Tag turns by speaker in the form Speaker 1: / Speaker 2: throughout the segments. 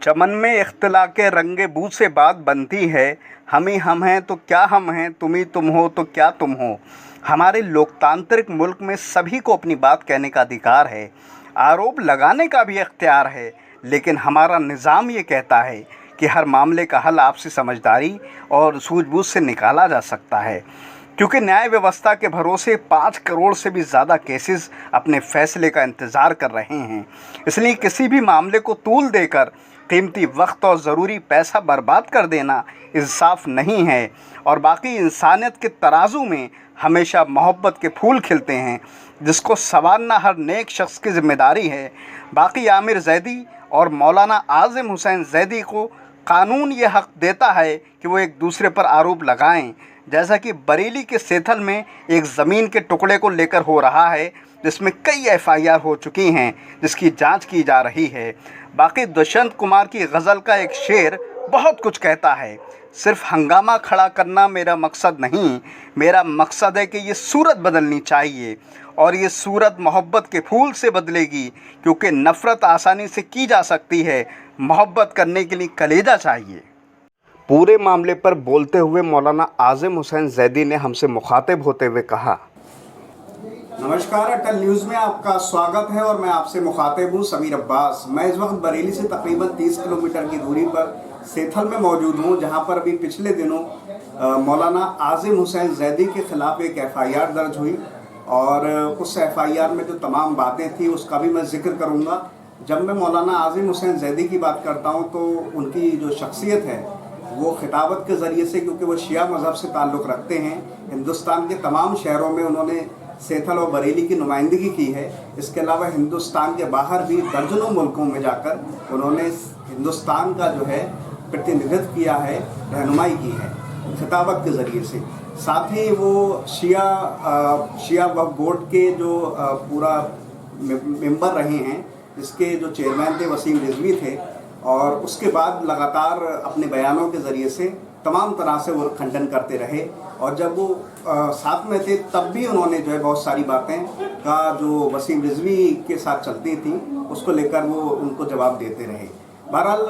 Speaker 1: चमन में इख्तिला के रंगे बू से बात बनती है। हम ही हम हैं तो क्या हम हैं, तुम ही तुम हो तो क्या तुम हो। हमारे लोकतांत्रिक मुल्क में सभी को अपनी बात कहने का अधिकार है, आरोप लगाने का भी इख्तियार है। लेकिन हमारा निज़ाम ये कहता है कि हर मामले का हल आपसी समझदारी और सूझबूझ से निकाला जा सकता है। क्योंकि न्याय व्यवस्था के भरोसे 5 करोड़ से भी ज़्यादा केसेस अपने फैसले का इंतज़ार कर रहे हैं। इसलिए किसी भी मामले को तूल देकर कीमती वक्त और ज़रूरी पैसा बर्बाद कर देना इंसाफ नहीं है। और बाकी इंसानियत के तराजू में हमेशा मोहब्बत के फूल खिलते हैं, जिसको संवारना हर नेक शख्स की ज़िम्मेदारी है। बाकी आमिर जैदी और मौलाना आज़िम हुसैन जैदी को कानून ये हक़ देता है कि वो एक दूसरे पर आरोप लगाएं, जैसा कि बरेली के सेथल में एक ज़मीन के टुकड़े को लेकर हो रहा है, जिसमें कई एफआईआर हो चुकी हैं, जिसकी जांच की जा रही है। बाकी दुष्यंत कुमार की गज़ल का एक शेर बहुत कुछ कहता है। सिर्फ हंगामा खड़ा करना मेरा मकसद नहीं, मेरा मकसद है कि ये सूरत बदलनी चाहिए, और ये सूरत मोहब्बत के फूल से बदलेगी। क्योंकि नफ़रत आसानी से की जा सकती है, मोहब्बत करने के लिए कलेजा चाहिए। पूरे मामले पर बोलते हुए मौलाना आज़िम हुसैन जैदी ने हमसे मुखातिब होते हुए कहा,
Speaker 2: नमस्कार, अटल न्यूज़ में आपका स्वागत है और मैं आपसे मुखातिब हूँ समीर अब्बास। मैं इस वक्त बरेली से तकरीबन 30 किलोमीटर की दूरी पर सेथल में मौजूद हूँ, जहाँ पर अभी पिछले दिनों मौलाना आज़िम हुसैन जैदी के ख़िलाफ़ एक एफआईआर दर्ज हुई, और उस एफआईआर में जो तमाम बातें थी उसका भी मैं जिक्र करूँगा। जब मैं मौलाना आज़िम हुसैन जैदी की बात करता हूँ तो उनकी जो शख्सियत है वो खिताबत के ज़रिए से, क्योंकि वो शिया मज़हब से ताल्लुक़ रखते हैं, हिंदुस्तान के तमाम शहरों में उन्होंने सेथल और बरेली की नुमाइंदगी की है। इसके अलावा हिंदुस्तान के बाहर भी दर्जनों मुल्कों में जाकर उन्होंने हिंदुस्तान का जो है प्रतिनिधित्व किया है, रहनुमाई की है खिताबत के ज़रिए से। साथ ही वो शिया वक्फ बोर्ड के जो पूरा मेंबर रहे हैं, इसके जो चेयरमैन थे वसीम रिजवी थे, और उसके बाद लगातार अपने बयानों के ज़रिए से तमाम तरह से वो खंडन करते रहे। और जब वो साथ में थे तब भी उन्होंने जो है बहुत सारी बातें का जो वसीम रिजवी के साथ चलती थी उसको लेकर वो उनको जवाब देते रहे। बहरहाल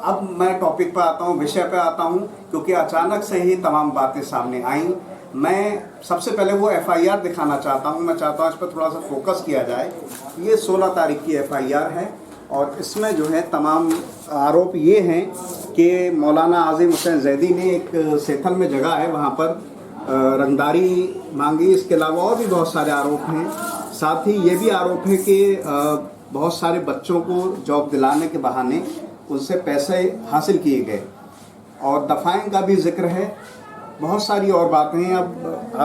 Speaker 2: अब मैं टॉपिक पर आता हूँ, विषय पर आता हूँ, क्योंकि अचानक से ही तमाम बातें सामने आईं। मैं सबसे पहले वो एफआईआर दिखाना चाहता हूँ, मैं चाहता हूँ इस पर थोड़ा सा फोकस किया जाए। ये 16 तारीख की एफआईआर है, और इसमें जो है तमाम आरोप ये हैं कि मौलाना आज़िम हुसैन जैदी ने एक सेथल में जगह है वहाँ पर रंगदारी मांगी। इसके अलावा और भी बहुत सारे आरोप हैं। साथ ही ये भी आरोप है कि बहुत सारे बच्चों को जॉब दिलाने के बहाने उनसे पैसे हासिल किए गए, और दफ़ाएं का भी जिक्र है। बहुत सारी और बातें हैं। अब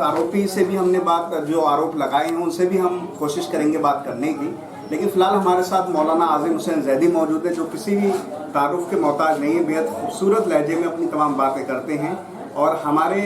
Speaker 2: आरोपी से भी हमने जो आरोप लगाए हैं उनसे भी हम कोशिश करेंगे बात करने की। लेकिन फ़िलहाल हमारे साथ मौलाना आज़िम हुसैन जैदी मौजूद है, जो किसी भी तारुफ के मोहताज नहीं है, बेहद खूबसूरत लहजे में अपनी तमाम बातें करते हैं, और हमारे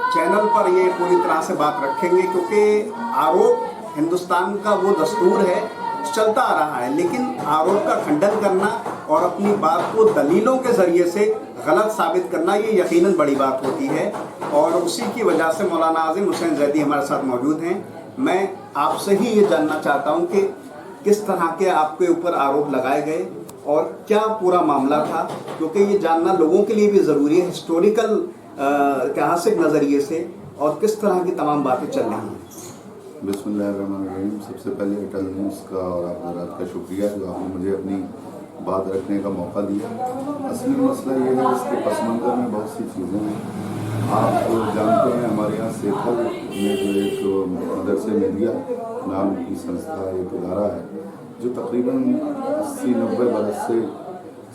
Speaker 2: चैनल पर ये पूरी तरह से बात रखेंगे, क्योंकि आरोप हिंदुस्तान का वो दस्तूर है, चलता आ रहा है। लेकिन आरोप का खंडन करना और अपनी बात को दलीलों के ज़रिए से गलत साबित करना, ये यकीनन बड़ी बात होती है, और उसी की वजह से मौलाना आज़िम हुसैन जैदी हमारे साथ मौजूद हैं। मैं आपसे ही ये जानना चाहता हूँ कि किस तरह के आपके ऊपर आरोप लगाए गए और क्या पूरा मामला था, क्योंकि ये जानना लोगों के लिए भी ज़रूरी है, हिस्टोरिकल ऐतिहासिक नज़रिए से, और किस तरह की तमाम बातें चल रही हैं।
Speaker 3: बिस्मिल्लाहिर्रहमानिर्रहीम। सबसे पहले अटल न्यूज़ का और आप हज़रात का शुक्रिया जो आपने मुझे अपनी बात रखने का मौका दिया। असली मसला ये है, इसके पस मंज़र में बहुत सी चीज़ें हैं। आप जानते हैं हमारे यहाँ सेथल में जो एक मदरसे मीडिया नाम की संस्था, एक इदारा है जो तकरीबन 80-90 बरस से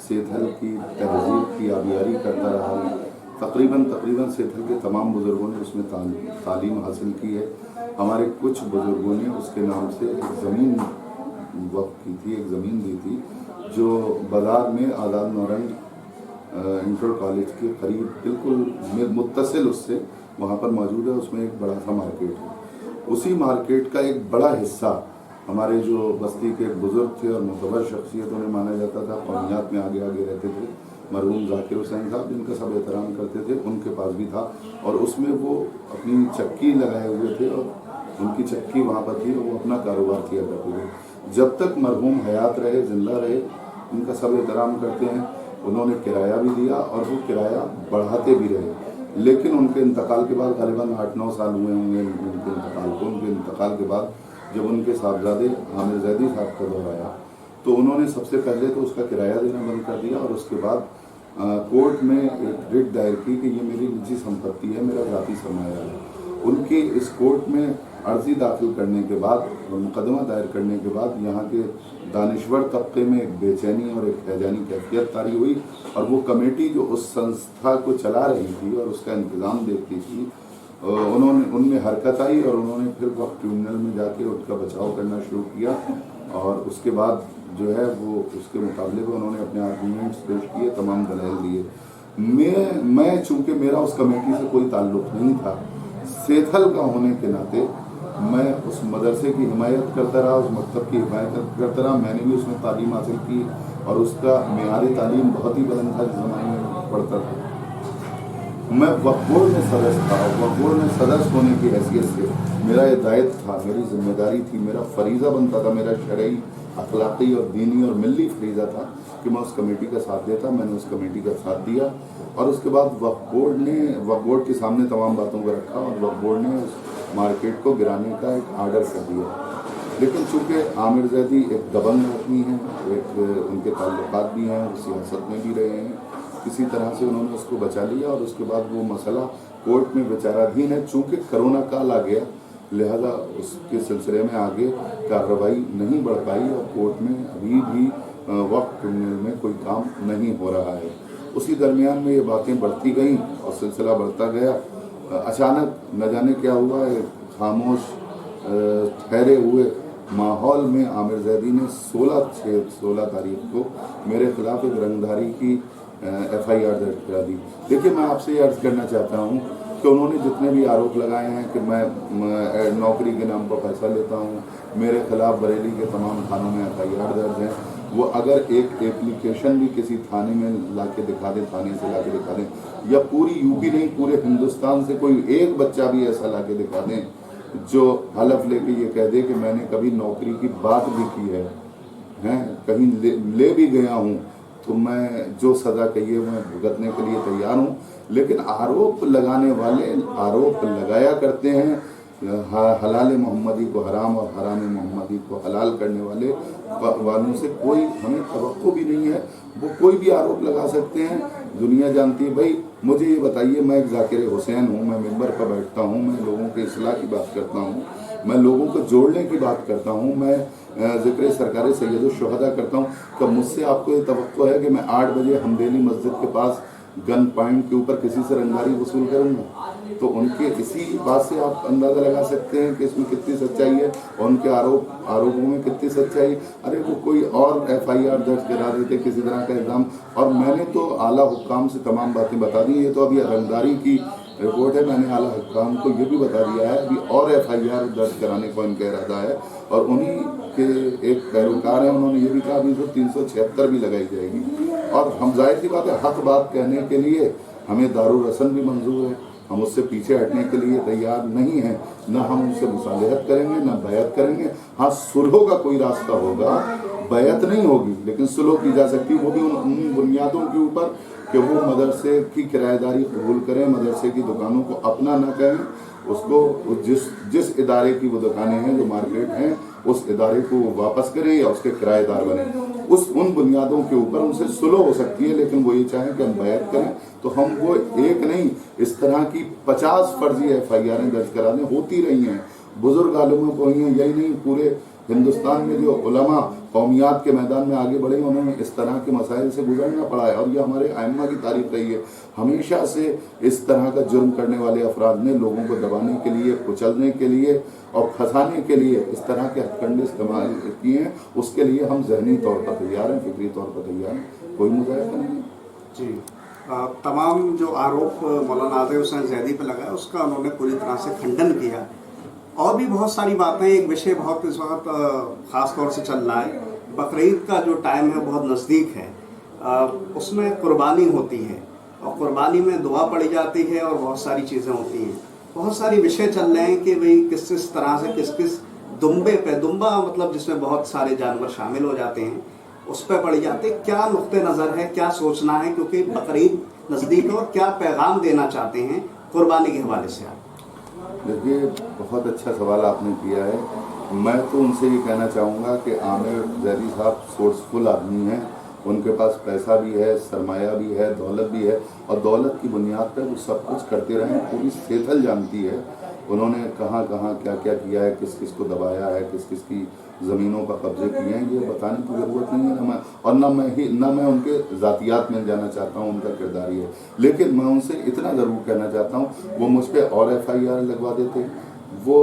Speaker 3: सेथल की तहज़ीब की आबियारी करता रहा है। तकरीबन सेथल के तमाम बुज़ुर्गों ने उसमें तालीम हासिल की है। हमारे कुछ बुज़ुर्गों ने उसके नाम से एक ज़मीन वक़्फ़ की थी, एक ज़मीन दी थी, जो बाज़ार में आज़ाद नौरंग इंटर कॉलेज के करीब बिल्कुल मुत्तसिल उससे वहाँ पर मौजूद है। उसमें एक बड़ा सा मार्केट है। उसी मार्केट का एक बड़ा हिस्सा हमारे जो बस्ती के बुज़ुर्ग थे और मुतबर शख्सियतों ने माना जाता था, कौमियात में आगे रहते थे, मरहूम ज़ाकिर हुसैन साहब जिनका सब एहतराम करते थे, उनके पास भी था। और उसमें वो अपनी चक्की लगाए हुए थे, और उनकी चक्की वहाँ पर थी और वो अपना कारोबार किया करते थे। जब तक मरहूम हयात रहे, जिंदा रहे, उनका सब एहतराम करते हैं। उन्होंने किराया भी दिया और वो किराया बढ़ाते भी रहे, लेकिन उनके इंतकाल के बाद करीबन 8-9 साल हुए होंगे उनके इंतकाल को। उनके इंतकाल के बाद जब उनके साहबजादे आमिर जैदी साहब का दौर आया तो उन्होंने सबसे पहले तो उसका किराया देना बंद कर दिया और उसके बाद कोर्ट में एक रिट दायर की कि ये मेरी निजी संपत्ति है, मेरा जाती सरमाया है। उनकी इस कोर्ट में अर्जी दाखिल करने के बाद और मुकदमा दायर करने के बाद यहाँ के दानिश्वर तबके में एक बेचैनी और एक हैजानी कैफियत तारी हुई और वो कमेटी जो उस संस्था को चला रही थी और उसका इंतज़ाम देखती थी, उनमें हरकत आई और उन्होंने फिर वक्त ट्रिब्यूनल में जाके उसका बचाव करना शुरू किया और उसके बाद जो है वो उसके मुकाबले में उन्होंने अपने आर्गूमेंट्स पेश किए, तमाम दलाइल दिए। मैं चूँकि मेरा उस कमेटी से कोई ताल्लुक़ नहीं था, सेथल का होने के नाते मैं उस मदरसे की हिमायत करता रहा, उस मकतब की हिमायत करता रहा। मैंने भी उसमें तालीम हासिल की और उसका मेयार तालीम बहुत ही बुलंद था जिस ज़माने में पढ़ता था। मैं वक्फ बोर्ड में सदस्य था। वक्फ बोर्ड में सदस्य होने की हैसियत से मेरा ये दायित्व था, मेरी जिम्मेदारी थी, मेरा फरीज़ा बनता था, मेरा शरई, अखलाक़ी और दीनी और मिली फरीज़ा था कि मैं उस कमेटी का साथ देता। मैंने उस कमेटी का साथ दिया और उसके बाद वक्फ बोर्ड के सामने तमाम बातों को रखा और वक्फ बोर्ड ने उस मार्केट को गिराने का एक आर्डर कर दिया। लेकिन चूँकि आमिर जैदी एक दबंग आदमी हैं, एक उनके ताल्लुकात भी हैं, वो सियासत में भी रहे हैं, किसी तरह से उन्होंने उसको बचा लिया और उसके बाद वो मसला कोर्ट में विचाराधीन है। चूँकि कोरोना काल आ गया, लिहाजा उसके सिलसिले में आगे कार्रवाई नहीं बढ़ पाई और कोर्ट में अभी भी वक्त ट्रिब्यूनल में कोई काम नहीं हो रहा है। उसी दरमियान में ये बातें बढ़ती गईं और सिलसिला बढ़ता गया। अचानक न जाने क्या हुआ, एक खामोश ठहरे हुए माहौल में आमिर जैदी ने 16 तारीख को मेरे खिलाफ एक रंगधारी की FIR दर्ज करा दी। देखिए, मैं आपसे ये अर्ज़ करना चाहता हूँ कि उन्होंने जितने भी आरोप लगाए हैं कि मैं नौकरी के नाम पर पैसा लेता हूँ, मेरे खिलाफ बरेली के तमाम थानों में FIR दर्ज हैं, वो अगर एक एप्लीकेशन भी किसी थाने में ला के दिखा दें, थाने से ला के दिखा दें, या पूरी यूपी नहीं पूरे हिंदुस्तान से कोई एक बच्चा भी ऐसा ला के दिखा दें जो हलफ लेके ये कह दे कि मैंने कभी नौकरी की बात भी की है, कहीं ले भी गया हूँ, तो मैं जो सज़ा कही है मैं भुगतने के लिए तैयार हूँ। लेकिन आरोप लगाने वाले आरोप लगाया करते हैं, हलाल मोहम्मदी को हराम और हराम मोहम्मदी को हलाल करने वालों से कोई हमें तवक्को भी नहीं है। वो कोई भी आरोप लगा सकते हैं, दुनिया जानती है। भाई मुझे ये बताइए, मैं एक ज़ाकिर हुसैन हूँ, मैं मिंबर पर बैठता हूँ, मैं लोगों के इस्लाह की बात करता हूँ, मैं लोगों को जोड़ने की बात करता हूँ, मैं ज़िक्र सरकार सैयद शुहदा करता हूँ। कब मुझसे आपको ये तवक्को है कि मैं 8 बजे हमदेली मस्जिद के पास गन पॉइंट के ऊपर किसी से रंगदारी वसूल करूँगा? तो उनके इसी बात से आप अंदाज़ा लगा सकते हैं कि इसमें कितनी सच्चाई है और उनके आरोपों में कितनी सच्चाई। अरे वो कोई और FIR दर्ज करा देते किसी तरह का इल्ज़ाम, और मैंने तो आला हुक्काम से तमाम बातें बता दी। ये तो अभी रंगदारी की रिपोर्ट है, मैंने आला हुक्काम को ये भी बता दिया है अभी और FIR दर्ज कराने को इनका इरादा है और उन्हीं के एक पैरोकार हैं, उन्होंने ये भी कहा अभी तो 376 भी लगाई जाएगी। और हम जाहिर सी बात है, हक बात कहने के लिए हमें दारुल रसन भी मंजूर है, हम उससे पीछे हटने के लिए तैयार नहीं हैं, न हम उनसे मुसालहत करेंगे न बैत करेंगे। हाँ, सुलह का कोई रास्ता होगा, बैत नहीं होगी लेकिन सुलह की जा सकती, वो भी उन बुनियादों के ऊपर कि वो मदरसे की किराएदारी कबूल करें, मदरसे की दुकानों को अपना न कहें, उसको जिस इदारे की वो दुकानें हैं जो मार्केट हैं उस इदारे को वापस करें या उसके किराएदार बने। उन बुनियादों के ऊपर उनसे सुलह हो सकती है, लेकिन वो ये चाहें कि हम बैत करें तो हम वो एक नहीं, इस तरह की 50 फर्जी FIR दर्ज कराने होती रही हैं, बुजुर्ग आलिमों को ही हैं। यही नहीं, पूरे हिंदुस्तान में जो उलमा कौमियात के मैदान में आगे बढ़े उन्होंने इस तरह के मसाइल से गुजरना पड़ा है और ये हमारे आइम्मा की तारीफ रही है। हमेशा से इस तरह का जुर्म करने वाले अफराद ने लोगों को दबाने के लिए, कुचलने के लिए और फंसाने के लिए इस तरह के हथकंडे इस्तेमाल किए हैं। उसके लिए हम जहनी तौर पर तैयार हैं, फिक्री तौर पर तैयार हैं, कोई मुजाहिदा नहीं है।
Speaker 2: जी, तमाम जो आरोप मौलाना आज़म हुसैन जैदी पर लगा है उसका उन्होंने पूरी तरह से खंडन किया। और भी बहुत सारी बातें, एक विषय बहुत इस वक्त ख़ास तौर से चल रहा है, बकरीद का जो टाइम है बहुत नज़दीक है, उसमें कुर्बानी होती है और कुर्बानी में दुआ पड़ी जाती है और बहुत सारी चीज़ें होती हैं। बहुत सारी विषय चल रहे हैं कि भाई किस तरह से किस दुम्बे पे, दुम्बा मतलब जिसमें बहुत सारे जानवर शामिल हो जाते हैं, उस पर पड़ जाते, क्या नुक्ते नज़र है, क्या सोचना है, क्योंकि बकरीद नज़दीक है, और क्या पैगाम देना चाहते हैं कुर्बानी के हवाले से आप?
Speaker 3: देखिए, बहुत अच्छा सवाल आपने किया है। मैं तो उनसे ये कहना चाहूँगा कि आमिर जैदी साहब सोर्सफुल आदमी हैं, उनके पास पैसा भी है, सरमाया भी है, दौलत भी है, और दौलत की बुनियाद पर वो सब कुछ करते रहे। पूरी सेथल जानती है उन्होंने कहाँ कहाँ क्या क्या किया है, किस किस को दबाया है, किस किस की ज़मीनों पर कब्जे किए हैं, ये बताने की ज़रूरत नहीं है। ना मैं उनके ज़ातियात में जाना चाहता हूँ, उनका किरदार ही है। लेकिन मैं उनसे इतना ज़रूर कहना चाहता हूँ, वो मुझ पर और FIR लगवा देते, वो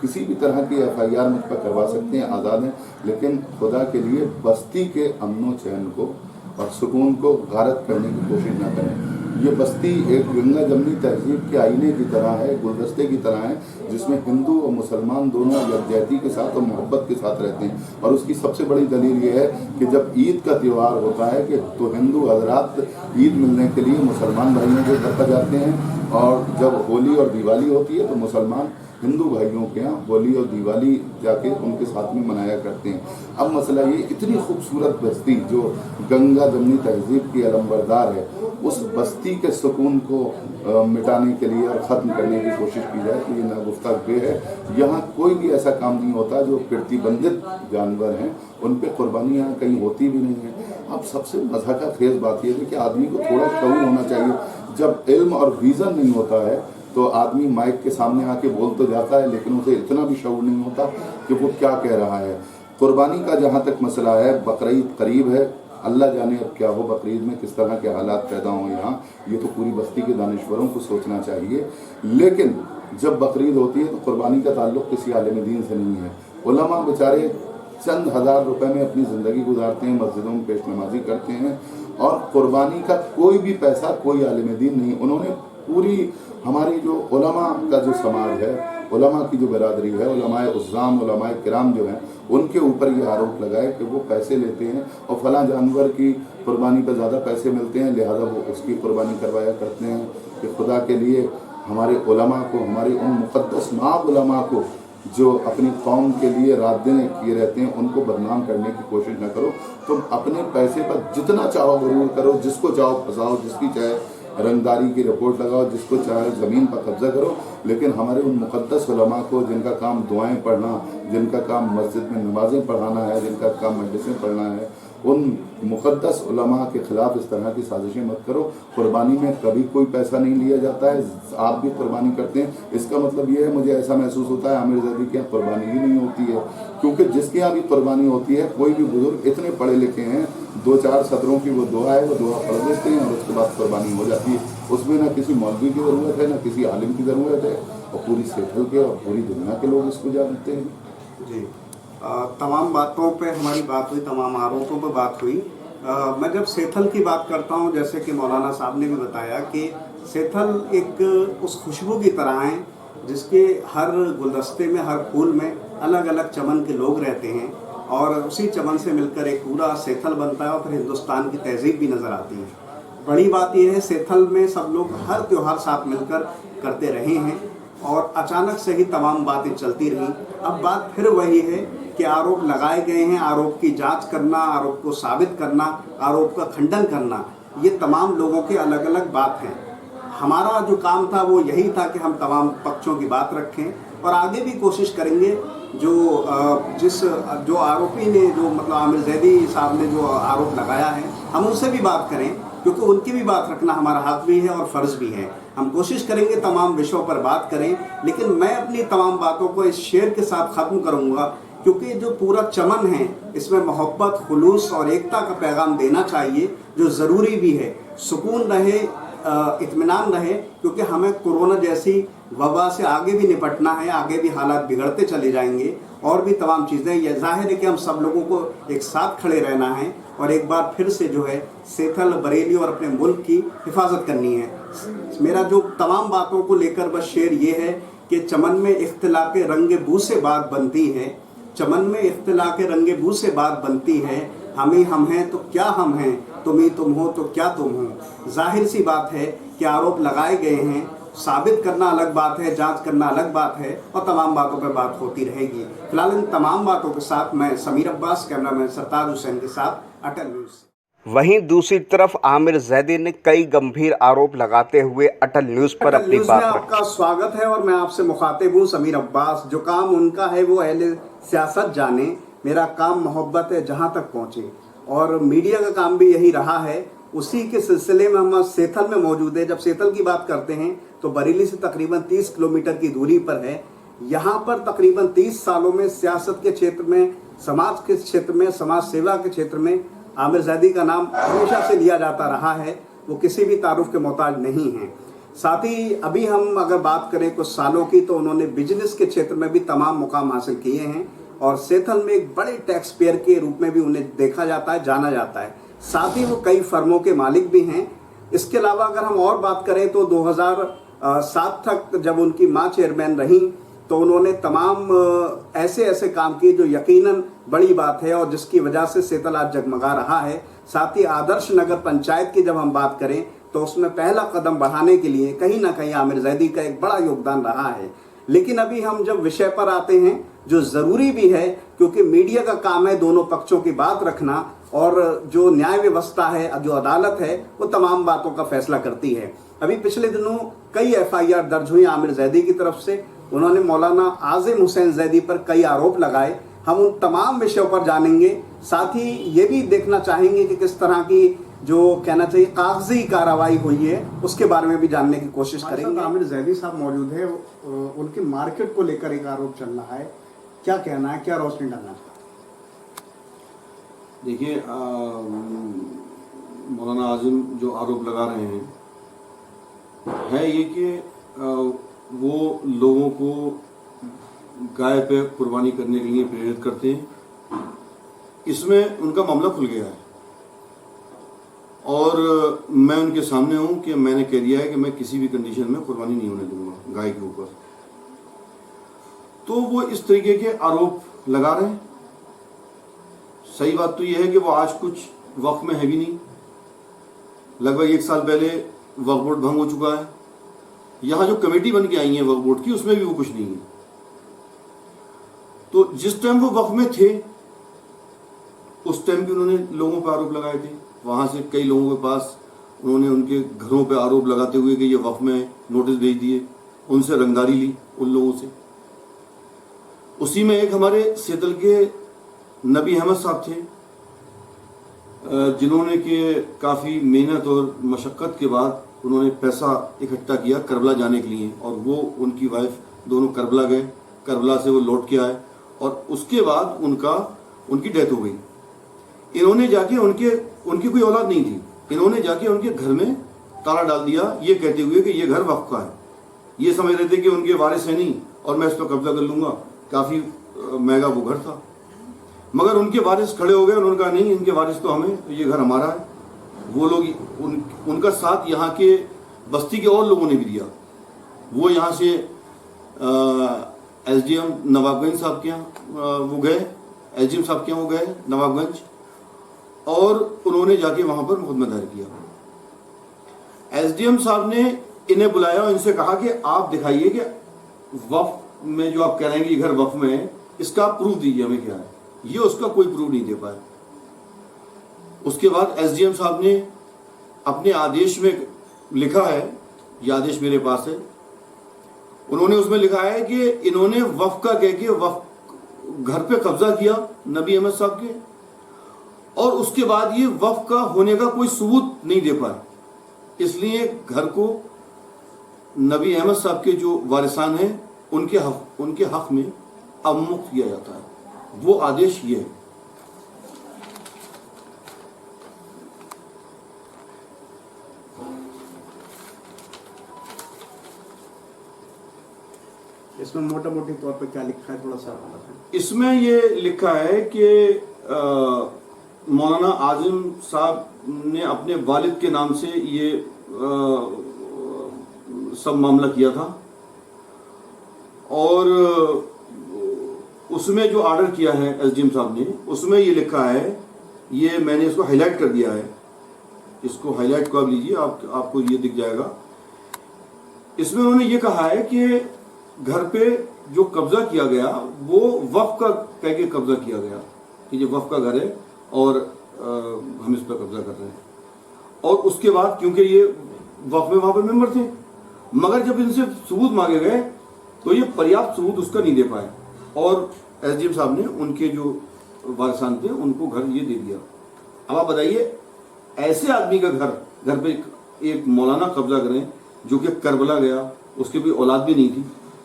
Speaker 3: किसी भी तरह की FIR मुझ पर करवा सकते हैं, आज़ाद हैं। लेकिन खुदा के लिए बस्ती के अमन चैन को और सुकून को गारत करने की कोशिश ना करें। ये बस्ती एक गंगा जमनी तहजीब के आईने की तरह है, गुलदस्ते की तरह है, जिसमें हिंदू और मुसलमान दोनों यकजहती के साथ और मोहब्बत के साथ रहते हैं। और उसकी सबसे बड़ी दलील ये है कि जब ईद का त्यौहार होता है कि तो हिंदू हजरात ईद मिलने के लिए मुसलमान भाइयों के घर पर जाते हैं, और जब होली और दिवाली होती है तो मुसलमान हिंदू भाइयों के यहाँ होली और दिवाली जाके उनके साथ में मनाया करते हैं। अब मसला ये, इतनी खूबसूरत बस्ती जो गंगा जमनी तहजीब की अलंबरदार है, उस बस्ती के सुकून को मिटाने के लिए और ख़त्म करने की कोशिश की जाए तो ये नागुफ्ता गे है। यहाँ कोई भी ऐसा काम नहीं होता, जो प्रतिबंधित जानवर हैं उन पर कुर्बानी यहाँ कहीं होती भी नहीं है। अब सबसे मज़ा का खेज बात यह है कि आदमी को थोड़ा शऊर होना चाहिए। जब इल्म और विज़न नहीं होता है तो आदमी माइक के सामने आके बोल तो जाता है, लेकिन उसे इतना भी शऊर नहीं होता कि वो क्या कह रहा है। कुर्बानी का जहाँ तक मसला है, बकरीद करीब है, अल्लाह जाने अब क्या हो बकरीद में, किस तरह के हालात पैदा हों यहाँ, ये तो पूरी बस्ती के दानिश्वरों को सोचना चाहिए। लेकिन जब बकरीद होती है तो कुर्बानी का ताल्लुक़ किसी आलिम दीन से नहीं है। उलमा बेचारे चंद हज़ार रुपए में अपनी ज़िंदगी गुजारते हैं, मस्जिदों में पेश नमाजी करते हैं, और कुर्बानी का कोई भी पैसा कोई आलिम दीन नहीं। उन्होंने पूरी हमारी जो उलमा का जो समाज है, उलमा की जो बरादरी है, उलमाए उज़्ज़ाम, उलमाए किराम जो हैं, उनके ऊपर ये आरोप लगाए कि वो पैसे लेते हैं और फलां जानवर की कुर्बानी पर ज़्यादा पैसे मिलते हैं, लिहाजा वो उसकी कुर्बानी करवाया करते हैं। कि खुदा के लिए हमारे उलमा को, हमारी उन मुक़द्दस माँ उलमा को जो अपनी कौम के लिए रात दिन किए रहते हैं, उनको बदनाम करने की कोशिश न करो। तुम अपने पैसे पर जितना चाहो गुरूर करो, जिसको चाहो फंसाओ, जिसकी चाहे रंगदारी की रिपोर्ट लगाओ, जिसको चाहे ज़मीन पर कब्जा करो, लेकिन हमारे उन मुक़द्दस उलमा को, जिनका काम दुआएं पढ़ना, जिनका काम मस्जिद में नमाज़ें पढ़ाना है, जिनका काम मजलिसें पढ़ना है, उन मुक़द्दस उलमा के ख़िलाफ़ इस तरह की साजिशें मत करो। कुर्बानी में कभी कोई पैसा नहीं लिया जाता है, आप भी कुर्बानी करते हैं। इसका मतलब ये है, मुझे ऐसा महसूस होता है आमिर ज़ैदी के यहाँ कुर्बानी ही नहीं होती है, क्योंकि जिसके यहाँ भी कुर्बानी होती है, कोई भी बुजुर्ग इतने पढ़े लिखे हैं, 2-4 सदरों की वो दुआ है, वो दुआ पढ़ देते हैं और उसके बाद कुर्बानी हो जाती है। उसमें ना किसी मौलवी की ज़रूरत है, ना किसी आलिम की ज़रूरत है, और पूरी सेठल के और पूरी दुनिया के लोग इसको जानते हैं।
Speaker 2: जी, तमाम बातों पे हमारी बात हुई, तमाम आरोपों पे बात हुई। मैं जब सेथल की बात करता हूँ, जैसे कि मौलाना साहब ने भी बताया कि सेथल एक उस खुशबू की तरह है जिसके हर गुलदस्ते में, हर फूल में अलग अलग चमन के लोग रहते हैं, और उसी चमन से मिलकर एक पूरा सेथल बनता है, और फिर हिंदुस्तान की तहजीब भी नज़र आती है। बड़ी बात यह है, सेथल में सब लोग हर त्यौहार साथ मिलकर करते रहे हैं, और अचानक से ही तमाम बातें चलती रहीं। अब बात फिर वही है कि आरोप लगाए गए हैं, आरोप की जांच करना, आरोप को साबित करना, आरोप का खंडन करना, ये तमाम लोगों के अलग अलग बात हैं। हमारा जो काम था वो यही था कि हम तमाम पक्षों की बात रखें, और आगे भी कोशिश करेंगे जो आरोपी ने, जो मतलब आमिर ज़ैदी साहब ने जो आरोप लगाया है, हम उनसे भी बात करें, क्योंकि उनकी भी बात रखना हमारा हक भी है और फ़र्ज़ भी है। हम कोशिश करेंगे तमाम विषयों पर बात करें, लेकिन मैं अपनी तमाम बातों को इस शेर के साथ ख़त्म करूँगा, क्योंकि जो पूरा चमन है इसमें मोहब्बत, खुलूस और एकता का पैगाम देना चाहिए, जो ज़रूरी भी है। सुकून रहे, इत्मीनान रहे, क्योंकि हमें कोरोना जैसी वबा से आगे भी निपटना है, आगे भी हालात बिगड़ते चले जाएंगे, और भी तमाम चीज़ें। यह जाहिर है कि हम सब लोगों को एक साथ खड़े रहना है, और एक बार फिर से जो है सेथल, बरेली और अपने मुल्क की हिफाजत करनी है। मेरा जो तमाम बातों को लेकर बस शेर ये है कि चमन में इख्तिलाफ के रंगे बू से बात बनती है, चमन में इख्तिलाफ के रंगे बू से बात बनती है, हम ही हम हैं तो क्या हम हैं, तुम ही तुम हो तो क्या तुम हो। जाहिर सी बात है कि आरोप लगाए गए हैं, साबित करना अलग बात है, जांच करना अलग बात है, और तमाम बातों पर बात होती रहेगी। फिलहाल इन तमाम बातों के साथ मैं समीर अब्बास, कैमरामैन सरताज हुसैन के साथ अटल न्यूज़।
Speaker 1: वहीं दूसरी तरफ आमिर जैदी ने कई गंभीर आरोप लगाते हुए अटल न्यूज़ पर अपनी
Speaker 2: न्यूज़
Speaker 1: बात
Speaker 2: में
Speaker 1: रखी।
Speaker 2: आपका स्वागत है और मैं आपसे मुखातिब हूँ समीर अब्बास। जो काम उनका है वो अहले सियासत जाने, मेरा काम मोहब्बत है जहाँ तक पहुँचे, और मीडिया का काम भी यही रहा है। उसी के सिलसिले में हम सेथल में मौजूद है। जब सेथल की बात करते हैं तो बरेली से तकरीबन 30 किलोमीटर की दूरी पर है। यहाँ पर तकरीबन 30 सालों में सियासत के क्षेत्र में, समाज के क्षेत्र में, समाज सेवा के क्षेत्र में आमिर जैदी का नाम हमेशा से लिया जाता रहा है। वो किसी भी तारुफ के मोहताज नहीं हैं। साथ ही अभी हम अगर बात करें कुछ सालों की, तो उन्होंने बिजनेस के क्षेत्र में भी तमाम मुकाम हासिल किए हैं, और सेथल में एक बड़े टैक्स पेयर के रूप में भी उन्हें देखा जाता है, जाना जाता है। साथ ही वो कई फर्मों के मालिक भी हैं। इसके अलावा अगर हम और बात करें तो 2007 तक जब उनकी मां चेयरमैन रहीं, तो उन्होंने तमाम ऐसे ऐसे काम किए जो यकीनन बड़ी बात है और जिसकी वजह से सेथल आज जगमगा रहा है। साथ ही आदर्श नगर पंचायत की जब हम बात करें तो उसमें पहला कदम बढ़ाने के लिए कहीं ना कहीं आमिर जैदी का एक बड़ा योगदान रहा है। लेकिन अभी हम जब विषय पर आते हैं, जो ज़रूरी भी है, क्योंकि मीडिया का काम है दोनों पक्षों की बात रखना, और जो न्याय व्यवस्था है, जो अदालत है, वो तमाम बातों का फैसला करती है। अभी पिछले दिनों कई FIR दर्ज हुई आमिर जैदी की तरफ से। उन्होंने मौलाना आज़िम हुसैन जैदी पर कई आरोप लगाए। हम उन तमाम विषयों पर जानेंगे। साथ ही ये भी देखना चाहेंगे कि किस तरह की, जो कहना चाहिए, कागजी कार्रवाई हुई है, उसके बारे में भी जानने की कोशिश करेंगे। आमिर जैदी साहब मौजूद है, उनकी मार्केट को लेकर एक आरोप चल रहा है, क्या कहना है, क्या रोशनी डालना चाहते?
Speaker 4: देखिए, मौलाना आज़िम जो आरोप लगा रहे हैं है ये कि वो लोगों को गाय पे कुर्बानी करने के लिए प्रेरित करते हैं। इसमें उनका मामला खुल गया है, और मैं उनके सामने हूं कि मैंने कह दिया है कि मैं किसी भी कंडीशन में कुर्बानी नहीं होने दूंगा गाय के ऊपर। तो वो इस तरीके के आरोप लगा रहे हैं। सही बात तो यह है कि वो आज कुछ वक्त में है भी नहीं। लगभग 1 साल पहले वक्फ बोर्ड भंग हो चुका है। यहाँ जो कमेटी बन के आई है वक्फ बोर्ड की, उसमें भी वो कुछ नहीं है। तो जिस टाइम वो वक्फ में थे उस टाइम भी उन्होंने लोगों पर आरोप लगाए थे। वहाँ से कई लोगों के पास उन्होंने उनके घरों पर आरोप लगाते हुए कि ये वक्फ में नोटिस भेज दिए, उनसे रंगदारी ली उन लोगों से। उसी में एक हमारे सेतल के नबी अहमद साहब थे, जिन्होंने कि काफ़ी मेहनत और मशक्क़त के बाद उन्होंने पैसा इकट्ठा किया करबला जाने के लिए, और वो उनकी वाइफ दोनों करबला गए। करबला से वो लौट के आए और उसके बाद उनकी डेथ हो गई। इन्होंने जाके उनकी कोई औलाद नहीं थी, इन्होंने जाके उनके घर में ताला डाल दिया, ये कहते हुए कि ये घर वक्फ का है। ये समझ रहे थे कि उनके वारिस है नहीं और मैं इस पर कब्जा कर लूँगा। काफ़ी महंगा वो घर था, मगर उनके वारिस खड़े हो गए। उन्होंने कहा नहीं, इनके वारिस तो हमें, ये घर हमारा है। वो लोग उनका साथ यहाँ के बस्ती के और लोगों ने भी दिया। वो यहाँ से SDM नवाबगंज साहब के यहाँ वो गए, SDM साहब के यहाँ वो गए नवाबगंज, और उन्होंने जाके वहाँ पर मुकदमा दायर किया। SDM साहब ने इन्हें बुलाया और इनसे कहा कि आप दिखाइए कि वक्फ में जो आप कह रहे हैं कि घर वक्फ में है, इसका प्रूफ दीजिए हमें क्या है। ये उसका कोई प्रूफ नहीं दे पाए। उसके बाद SDM साहब ने अपने आदेश में लिखा है, ये आदेश मेरे पास है, उन्होंने उसमें लिखा है कि इन्होंने वक्फ का कह के वक्फ घर पे कब्जा किया नबी अहमद साहब के, और उसके बाद ये वक्फ का होने का कोई सबूत नहीं दे पाए। इसलिए घर को नबी अहमद साहब के जो वारिसान हैं उनके हक में अवमुक्त किया जाता है। वो आदेश ये है।
Speaker 2: इसमें मोटा मोटी तौर पर क्या लिखा है, थोड़ा सा बताएं।
Speaker 4: इसमें ये लिखा है कि मौलाना आज़िम साहब ने अपने वालिद के नाम से ये सब मामला किया था, और उसमें जो ऑर्डर किया है SDM साहब ने, उसमें ये लिखा है, ये मैंने इसको हाईलाइट कर दिया है, इसको हाईलाइट को आप लीजिए, आपको ये दिख जाएगा इसमें उन्होंने ये कहा है कि घर पे जो कब्जा किया गया वो वक्फ का कह के कब्जा किया गया कि ये वक्फ का घर है और हम इस पर कब्जा कर रहे हैं। और उसके बाद क्योंकि ये वक्फ में वहां पर मेंबर थे, मगर जब इनसे सबूत मांगे गए तो ये पर्याप्त सबूत उसका नहीं दे पाए और एसडीएम साहब ने उनके जो वारिसान थे उनको घर ये दे दिया। अब आप बताइए, ऐसे आदमी का घर पे एक मौलाना कब्जा करें जो कि करबला गया, उसके भी औलाद भी नहीं थी,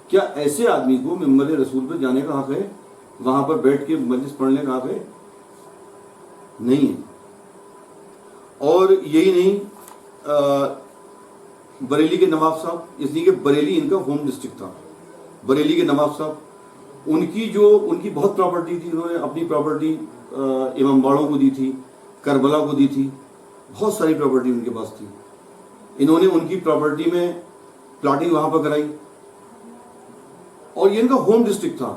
Speaker 4: क्या ऐसे आदमी को मिंबर रसूल पे जाने का हक है? वहां पर बैठ के मजलिस पढ़ने का हक है? नहीं है। और यही नहीं, बरेली के नवाब साहब, इसलिए कि बरेली इनका होम डिस्ट्रिक्ट था, बरेली के नवाब साहब उनकी बहुत प्रॉपर्टी थी, उन्होंने अपनी प्रॉपर्टी इमामबाड़ों को दी थी, करबला को दी थी, बहुत सारी प्रॉपर्टी उनके पास थी। इन्होंने उनकी प्रॉपर्टी में प्लाटिंग वहां पर कराई और ये इनका होम डिस्ट्रिक्ट था।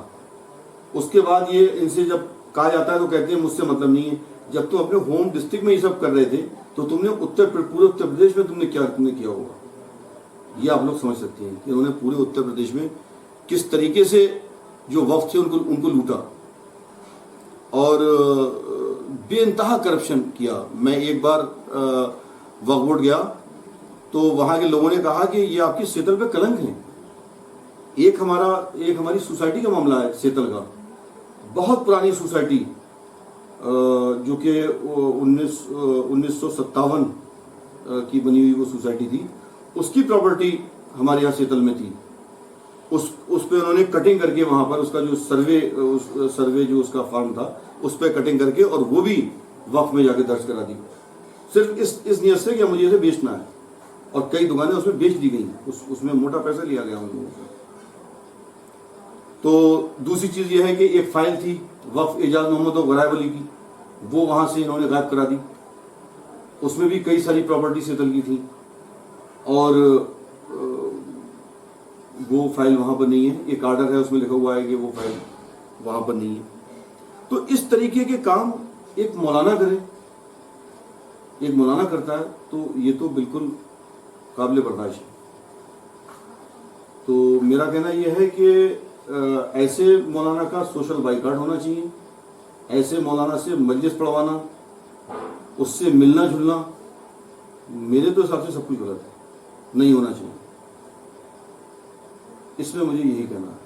Speaker 4: उसके बाद ये इनसे जब कहा जाता है तो कहते हैं मुझसे मतलब नहीं है, जब तुम अपने होम डिस्ट्रिक्ट में ये सब कर रहे थे तो तुमने पूरे उत्तर प्रदेश में तुमने किया होगा। ये आप लोग समझ सकते हैं कि उन्होंने पूरे उत्तर प्रदेश में किस तरीके से जो वक्त थे उनको लूटा और बेइंतहा करप्शन किया। मैं एक बार वक्फ बोर्ड गया तो वहां के लोगों ने कहा कि ये आपकी सेतल पे कलंक है। एक हमारी सोसाइटी का मामला है, सेतल का, बहुत पुरानी सोसाइटी जो कि 1957 की बनी हुई वो सोसाइटी थी, उसकी प्रॉपर्टी हमारे यहाँ सेतल में थी। उस पे उन्होंने कटिंग करके वहां पर उसका जो सर्वे जो उसका फॉर्म था उस पे कटिंग करके और वो भी वक्फ में जाके दर्ज करा दी, सिर्फ इस नियत से कि मुझे इसे बेचना है। और कई दुकानें उसमें बेच दी गई, उसमें मोटा पैसा लिया गया उन लोगों से। तो दूसरी चीज ये है कि एक फाइल थी वक्फ एजाज मोहम्मद और गरायब अली की, वो वहां से इन्होंने गायब करा दी। उसमें भी कई सारी प्रॉपर्टी सेतल की थी और वो फाइल वहां पर नहीं है। एक आर्डर है उसमें लिखा हुआ है कि वो फाइल वहां पर नहीं है। तो इस तरीके के काम एक मौलाना करे, एक मौलाना करता है तो ये तो बिल्कुल काबिल बर्दाश्त है। तो मेरा कहना यह है कि ऐसे मौलाना का सोशल बाइकाट होना चाहिए। ऐसे मौलाना से मजलिस पढ़वाना, उससे मिलना जुलना, मेरे तो हिसाब से सब कुछ गलत है, नहीं होना चाहिए। इसमें मुझे यही कहना है।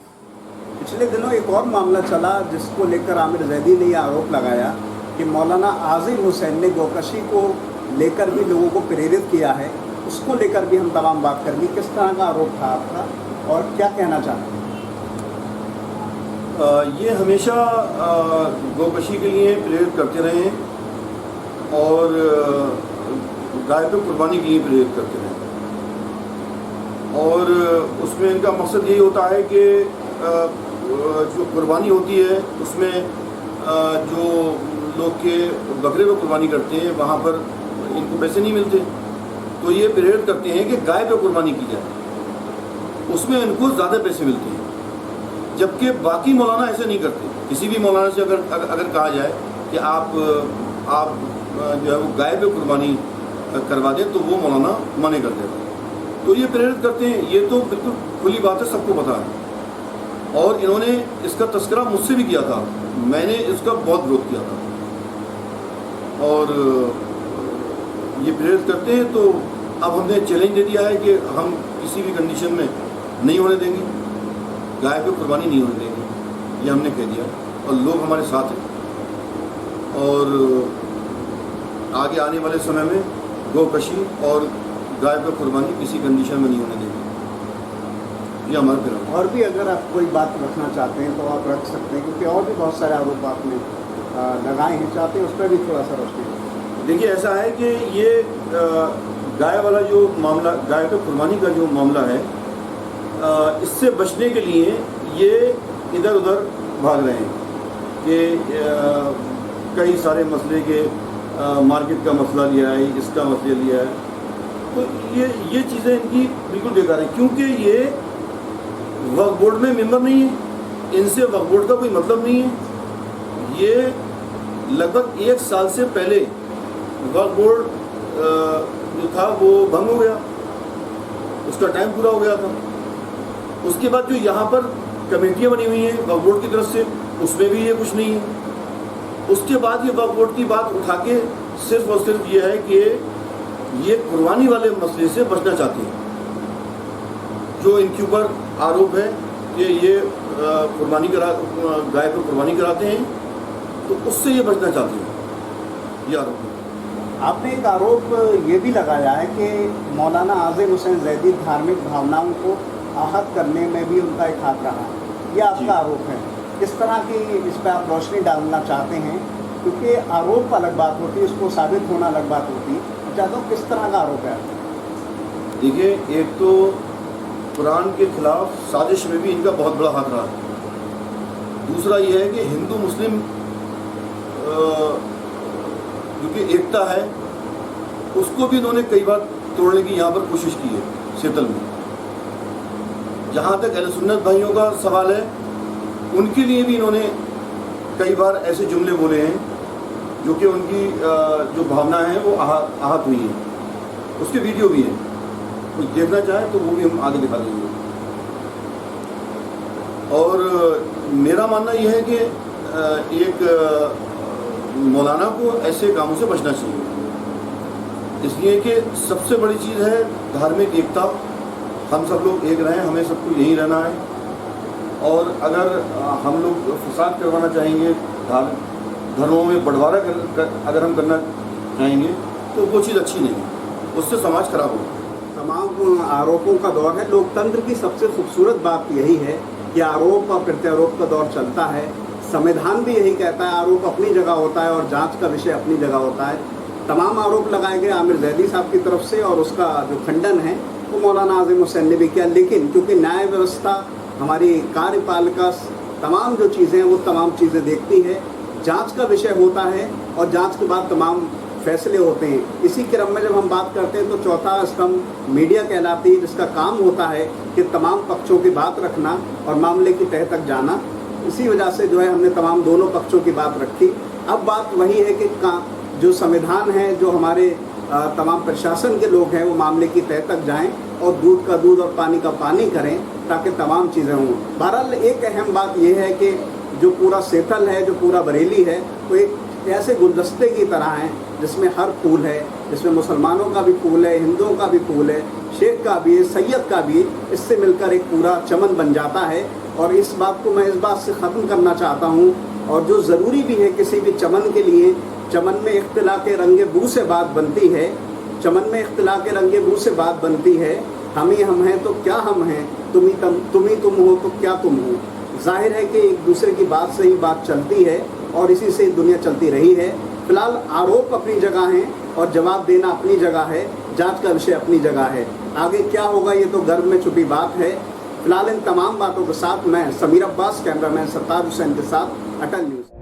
Speaker 2: पिछले दिनों एक और मामला चला जिसको लेकर आमिर जैदी ने आरोप लगाया कि मौलाना आजिम हुसैन ने गोकशी को लेकर भी लोगों को प्रेरित किया है। उसको लेकर भी हम तमाम बात करेंगे। किस तरह का आरोप था आपका और क्या कहना चाहते हैं?
Speaker 4: ये हमेशा गोकशी के लिए प्रेरित करते रहे हैं और गाय पे कुर्बानी के लिए प्रेरित करते रहे और उसमें इनका मकसद यही होता है कि जो कुर्बानी होती है उसमें जो लोग के बकरे पे कुर्बानी करते हैं वहाँ पर इनको पैसे नहीं मिलते, तो ये प्रेरित करते हैं कि गाय पे कुर्बानी की जाए, उसमें इनको ज़्यादा पैसे मिलते हैं। जबकि बाकी मौलाना ऐसे नहीं करते। किसी भी मौलाना से अगर कहा जाए कि आप जो है वो गाय पे कुर्बानी करवा दें तो वो मौलाना मना कर देता है। तो ये प्रेरित करते हैं, ये तो बिल्कुल खुली बात है, सबको पता है। और इन्होंने इसका तस्करा मुझसे भी किया था, मैंने इसका बहुत विरोध किया था और ये प्रेरित करते हैं। तो अब हमने चैलेंज दे दिया है कि हम किसी भी कंडीशन में नहीं होने देंगे, गाय पे कुर्बानी नहीं होने देंगे, ये हमने कह दिया और लोग हमारे साथ हैं। और आगे आने वाले समय में गोकशी और गाय पे कुर्बानी किसी कंडीशन में नहीं होने देंगे, ये हमारा प्लान।
Speaker 2: और भी अगर आप कोई बात रखना चाहते हैं तो आप रख सकते हैं, क्योंकि और भी बहुत सारे आरोप आपने लगाए हैं, चाहते हैं उस पर भी थोड़ा सा रोशनी।
Speaker 4: देखिए ऐसा है कि ये गाय वाला जो मामला, गाय पे कुर्बानी का जो मामला है, इससे बचने के लिए ये इधर उधर भाग रहे हैं कि कई सारे मसले के मार्केट का मसला लिया है, इसका मसला लिया है। तो ये चीज़ें इनकी बिल्कुल बेकार है, क्योंकि ये वक्फ बोर्ड में मेंबर नहीं है, इनसे वक्फ बोर्ड का कोई मतलब नहीं है। ये लगभग 1 साल से पहले वक्फ बोर्ड जो था वो भंग हो गया, उसका टाइम पूरा हो गया था। उसके बाद जो यहाँ पर कमेटियाँ बनी हुई हैं वक्फ बोर्ड की तरफ से, उसमें भी ये कुछ नहीं है। उसके बाद ये वक्फ बोर्ड की बात उठा के सिर्फ और सिर्फ ये है कि ये कुर्बानी वाले मसले से बचना चाहते हैं। जो इनके ऊपर आरोप है कि ये कुर्बानी करा गाय पर कुर्बानी कराते हैं, तो उससे ये बचना चाहते हैं, ये आरोप है।
Speaker 2: आपने एक आरोप ये भी लगाया है कि मौलाना आज़िम हुसैन ज़ैदी धार्मिक भावनाओं को आहत करने में भी उनका एक हाथ रहा, ये आपका आरोप है। किस तरह की इस पर आप रोशनी डालना चाहते हैं? क्योंकि आरोप अलग बात होती है, उसको साबित होना अलग बात होती है। चाहता हूँ किस तरह का आरोप है?
Speaker 4: देखिए, एक तो कुरान के खिलाफ साजिश में भी इनका बहुत बड़ा हाथ रहा है। दूसरा ये है कि हिंदू मुस्लिम जो कि एकता है, उसको भी इन्होंने कई बार तोड़ने की यहाँ पर कोशिश की है सेतल में। जहाँ तक अहले सुन्नत भाइयों का सवाल है, उनके लिए भी इन्होंने कई बार ऐसे जुमले बोले हैं जो कि उनकी जो भावना है वो आहत हुई है। उसके वीडियो भी हैं, कुछ देखना चाहें तो वो भी हम आगे दिखा देंगे। और मेरा मानना यह है कि एक मौलाना को ऐसे कामों से बचना चाहिए, इसलिए कि सबसे बड़ी चीज़ है धार्मिक एकता। हम सब लोग एक रहें, हमें सबको यही रहना है। और अगर हम लोग फसाद करवाना चाहेंगे, धर्मों में बंटवारा अगर हम करना चाहेंगे, तो वो चीज़ अच्छी नहीं है, उससे समाज खराब होगा।
Speaker 2: तमाम आरोपों का दौर है। लोकतंत्र की सबसे खूबसूरत बात यही है कि आरोप और प्रत्यारोप का दौर चलता है। संविधान भी यही कहता है, आरोप अपनी जगह होता है और जांच का विषय अपनी जगह होता है। तमाम आरोप लगाए गए आमिर ज़ैदी साहब की तरफ से, और उसका जो खंडन है वो मौलाना आज़िम हुसैन ने भी किया। लेकिन क्योंकि न्याय व्यवस्था, हमारी कार्यपालिका, तमाम जो चीज़ें हैं वो तमाम चीज़ें देखती है, जांच का विषय होता है और जांच के बाद तमाम फैसले होते हैं। इसी क्रम में जब हम बात करते हैं तो चौथा स्तंभ मीडिया कहलाती है, जिसका काम होता है कि तमाम पक्षों की बात रखना और मामले की तह तक जाना। इसी वजह से जो है हमने तमाम दोनों पक्षों की बात रखी। अब बात वही है कि जो संविधान है, जो हमारे तमाम प्रशासन के लोग हैं, वो मामले की तह तक जाएं और दूध का दूध और पानी का पानी करें, ताकि तमाम चीज़ें हों। बहरहाल एक अहम बात यह है कि जो पूरा सेथल है, जो पूरा बरेली है, वो एक ऐसे गुलदस्ते की तरह है जिसमें हर फूल है, जिसमें मुसलमानों का भी फूल है, हिंदुओं का भी फूल है, शेख का भी है, सैयद का भी है। इससे मिलकर एक पूरा चमन बन जाता है। और इस बात को मैं इस बात से ख़त्म करना चाहता हूँ, और जो ज़रूरी भी है किसी भी चमन के लिए, चमन में इख्तिला के रंगे बू से बात बनती है, चमन में इख्तिला के रंगे बू से बात बनती है। हम ही हम हैं तो क्या हम हैं, तुम ही तुम हो तो क्या तुम हो। जाहिर है कि एक दूसरे की बात से ही बात चलती है और इसी से दुनिया चलती रही है। फिलहाल आरोप अपनी जगह हैं और जवाब देना अपनी जगह है, जांच का विषय अपनी जगह है। आगे क्या होगा ये तो गर्भ में छुपी बात है। फिलहाल इन तमाम बातों के साथ मैं समीर अब्बास, कैमरामैन सरताज हुसैन के साथ, अटल न्यूज़।